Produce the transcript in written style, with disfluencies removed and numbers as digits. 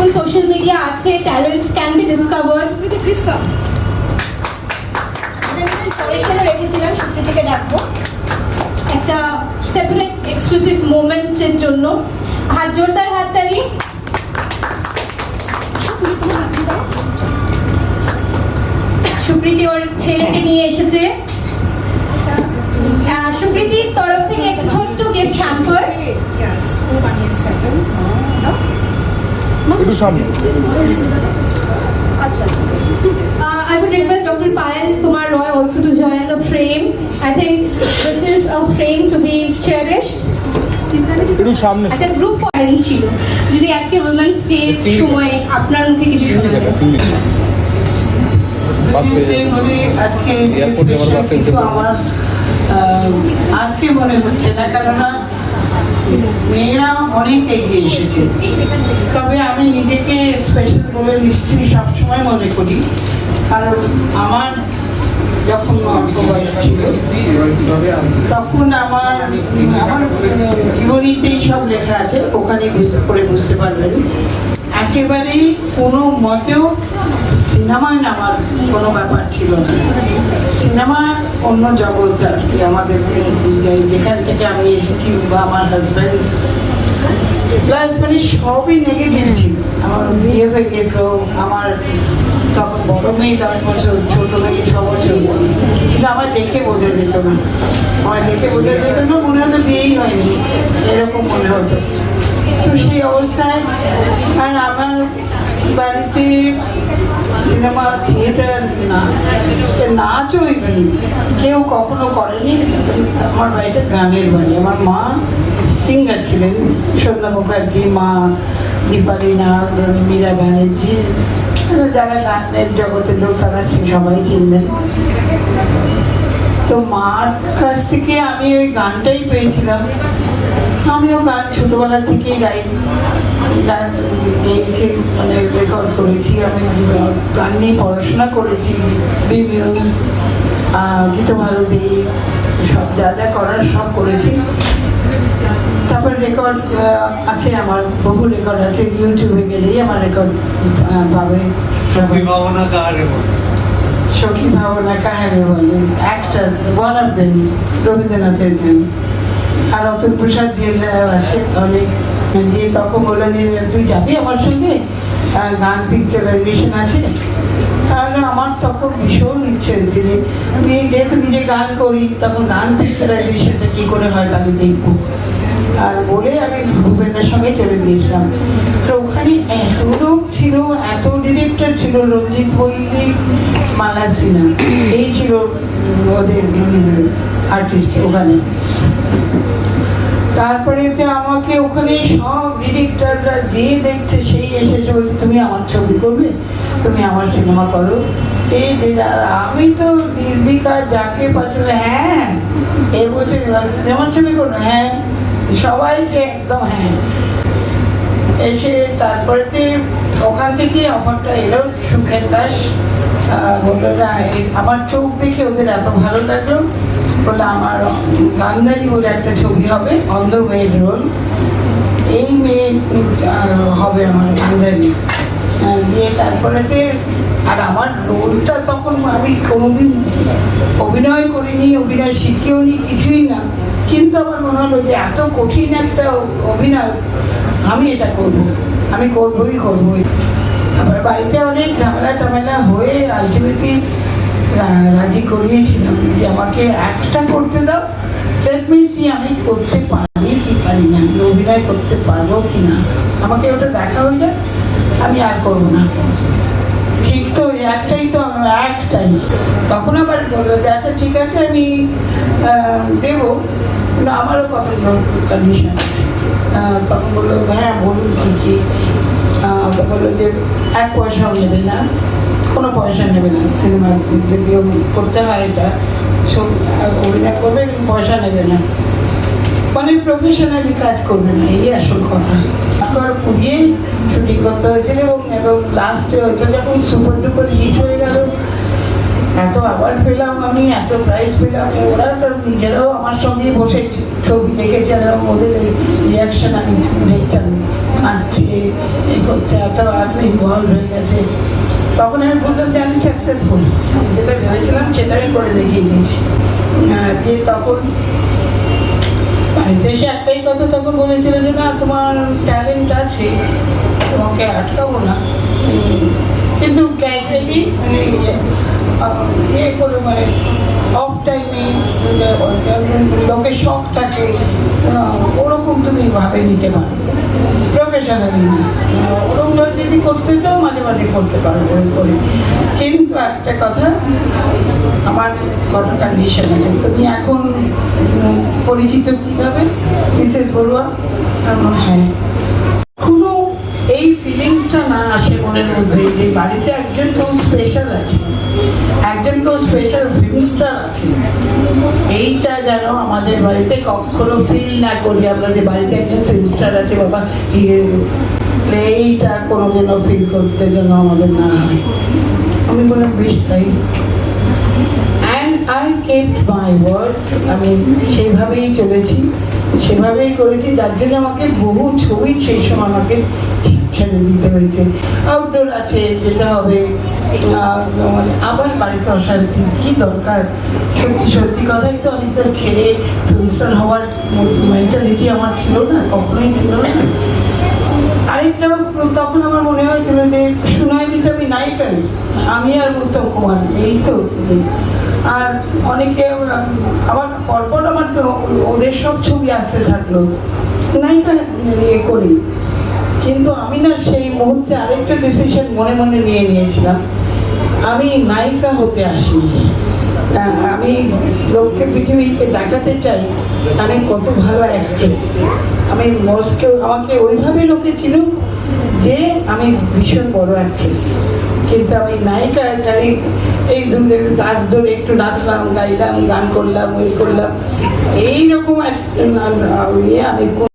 এখন social media আছে, talent can be discovered. পরীক্ষা রেখেছিলাম সুপ্রীতিকে ডাকবো একটা সেপারেট এক্সক্লুসিভ মোমেন্টের জন্য। হাত জোরদার হাততালি। সুপ্রীতি ওর ছেলেকে নিয়ে এসেছে। সুপ্রীতির তরফ থেকে একটা ছোট্ট গিফট হ্যাম্পার। একটু সামনে। I would request Dr. Payal Kumar Roy also to join the frame. I think this is a frame to be cherished. একটু সামনে। একটা গ্রুপ ফরেন ছিল, যদি আজকে উইমেন্স ডে সময় আপনার মুখে কিছু শোনা যায়। আজকে মনে হচ্ছে না, কেননা মেয়েরা অনেক এগিয়ে এসেছে। তবে আমি নিজেকে স্পেশাল বলে নিশ্চয়ই সবসময় মনে করি, কারণ আমার যখন অল্প বয়স ছিল তখন আমার জীবনীতেই সব লেখা আছে, ওখানে করে বুঝতে পারবেন। একেবারেই কোনো মতেও সিনেমায় নামার কোনো ব্যাপার ছিল না। সিনেমা অন্য জগৎ আর কি, আমাদের যেখান থেকে আমি এসেছি বা আমার হাজব্যান্ড প্লাস মানে সবই নেগেটিভ ছিল। আমার বিয়ে হয়ে গেছিল, আমার তখন বড় মেয়ে 10 বছর, ছোট মেয়ে 6 বছর, কিন্তু আমার দেখে বোঝা যেত না, মনে হতো বিয়েই হয়নি, এরকম মনে হতো। তো সেই অবস্থায় আর আমার বাড়িতে সিনেমা থিয়েটার নাচও ইভেন কেউ কখনো করেনি। আমার বাড়িতে গানের বাড়ি, আমার মা সিঙ্গার ছিলেন, সন্ধ্যা মুখার্জি, মা দীপালি নাগ, মীরা ব্যানার্জি, যারা গানের জগতের লোক তারা সবাই চিনতেন। তো মার কাছ থেকে আমি ওই গানটাই পেয়েছিলাম। আমিও গান ছোটবেলা থেকেই গাই, গেয়েছি, মানে রেকর্ড করেছি। আমি গান নিয়ে পড়াশোনা করেছি, বিমিউজ, গীতভারতী, সব যা যা করার সব করেছি। তারপর রেকর্ড আছে আমার, বহু রেকর্ড আছে, ইউটিউবে গেলেই আমার রেকর্ড পাবে। সখী ভাবনা কাহারে বলে একটা, ওয়ান অফ দেম রবীন্দ্রনাথের দেন। আর অতুল প্রসাদ আছে অনেক। দিয়ে তখন বললেন যে তুই যাবি আমার সঙ্গে, গান পিকচারাইজেশন আছে। তাহলে আমার তখন ভীষণ ইচ্ছে হয়েছে যে আমি যেহেতু নিজে গান করি, তখন গান পিকচারাইজেশনটা কী করে হয় তাহলে দেখবো। আর বলে আমি ভূপেন্দ্রের সঙ্গে চলে গিয়েছিলাম। তো ওখানে এত লোক ছিল, এত ডিরেক্টর ছিল, রঞ্জিত মল্লিক, মালা সিনহা, এই ছিল ওদের আর্টিস্ট ওখানে। তারপরে আমাকে ওখানে সব ডিরেক্টররা যে দেখছে সেই এসে বলছে তুমি আমার ছবি করবে, তুমি আমার সিনেমা করো। এই আমি তো নির্বিকার, যাকে পাচ্ছিল হ্যাঁ এ বলছে আমার ছবি করো, হ্যাঁ সবাইকে একদম হ্যাঁ। এসে তারপরে ওখান থেকে অফারটা এলো, সুখেন দাস বললো না, আমার চোখ দেখে ওদের এত ভালো লাগলো, বললো আমার গান্ধারী বলে একটা ছবি হবে, অন্ধ মেয়ের রোল, এই মেয়ে হবে আমার গান্ধারী। দিয়ে তারপরেতে আর আমার রোলটা তখন আমি কোনোদিন অভিনয় করিনি, অভিনয় শিখেও নি, কিছুই না। কিন্তু আমার মনে হলো যে এত কঠিন একটা অভিনয়, আমি এটা করবো, আমি করবোই। আমার বাড়িতে অনেক ঝামেলা হয়ে আলটিমেটলি রাজি করিয়েছিলাম যে আমাকে একটা করতে দাও, আমি করতে পারি কি পারি না, আমি অভিনয় করতে পারবো কি না, আমাকে ওটা দেখা হয়ে যায়, আমি আর করবো না। ঠিক তো একটাই, তো একটাই। তখন আবার বললো যে আচ্ছা ঠিক আছে আমি দেবো, কিন্তু আমারও কত কন্ডিশন আছে। তখন বললো হ্যাঁ বলুন কী কী। বললো যে 1 পয়সাও নেবে না, কোনো পয়সা নেবে না, সিনেমা যদিও করতে হয় এটা, ছবি অভিনয় করবে, পয়সা নেবে না, মানে প্রফেশনালি কাজ করবে না, এই আসল কথা। তারপর পুড়িয়ে শুটিং করতে হয়েছিল এবং লাস্টে হয়তো যখন সুপার ডুপার হিট হয়ে গেল, এত অ্যাওয়ার্ড পেলাম আমি, এত প্রাইজ পেলাম, ওরা তো নিজেরাও আমার সঙ্গে বসে ছবি দেখেছে, আর ওদের রিয়াকশন আমি দেখতাম, কাঁদছে, এই করছে। করছে, এত আর্ট ইনভলভ হয়ে গেছে। তখন আমি বুঝলাম যে আমি সাকসেসফুল, যেটা ভেবেছিলাম সেটা আমি করে দেখিয়ে দিয়েছি। যে তখন দেশে একটাই কথা তখন বলেছিল যে না, তোমার ট্যালেন্ট আছে, তোমাকে আটকাবো না, কিন্তু ক্যাজুয়ালি মানে ইয়ে করে মানে অফ টাইমে লোকের শখ থাকে ওরকম তুমি ভাবে নিতে পারো, প্রফেশনালি না। ওরকম যদি করতে চাও মাঝে মাঝে করতে পারো ওই করে। কিন্তু একটা কথা, আমার কত কন্ডিশন আছে। তুমি এখন পরিচিত কীভাবে মিসেস বড়ুয়া? হ্যাঁ, কোনো এই ফিলিংসটা না আসে মনের মধ্যে যে বাড়িতে একজন কেউ স্পেশাল আছে, একজন কেউ স্পেশাল ফিল্ম স্টার আছে, এইটা যেন আমাদের বাড়িতে কখনো ফিল না করি আমরা যে বাড়িতে একজন ফিল্ম স্টার আছে বাবা, এইটা কোনো যেন ফিল করতে যেন আমাদের না হয়। আমি বললাম বেশ তাই। অ্যান্ড আই কেপ্ট মাই ওয়ার্ডস, আমি সেইভাবেই চলেছি, সেভাবেই করেছি, যার জন্য আমাকে বহু ছবি সেই সময় আমাকে ছেড়ে দিতে হয়েছে। আউটডোর আছে, যেতে হবে, মানে আবার বাড়িতে অশান্তি, কী দরকার? সত্যি সত্যি কথাই তো, আমি তো ছেড়ে ফিল্মস্টার হওয়ার মেন্টালিটি আমার ছিল না, কখনোই ছিল না। আরেকটা তখন আমার মনে হয়েছিল যে সুনয়নীতে আমি নায়িকা, আমি আর উত্তম কুমার, এই তো। আর অনেকে আবার পরপর আমার ওদের সব ছবি আসতে থাকলো, নায়িকা ইয়ে করি। কিন্তু আমি না সেই মুহূর্তে আরেকটা ডিসিশন মনে মনে নিয়ে নিয়েছিলাম, আমি নায়িকা হতে আসিনি। আমি লোককে পৃথিবীকে দেখাতে চাই আমি কত ভালো অ্যাক্ট্রেস। আমি কেউ আমাকে ওইভাবে লোকে ছিল যে আমি ভীষণ বড় অ্যাক্ট্রেস, কিন্তু আমি নায়িকা জানি। এই গাছ ধরে একটু নাচলাম, গাইলাম, গান করলাম, ওই করলাম, এইরকম আমি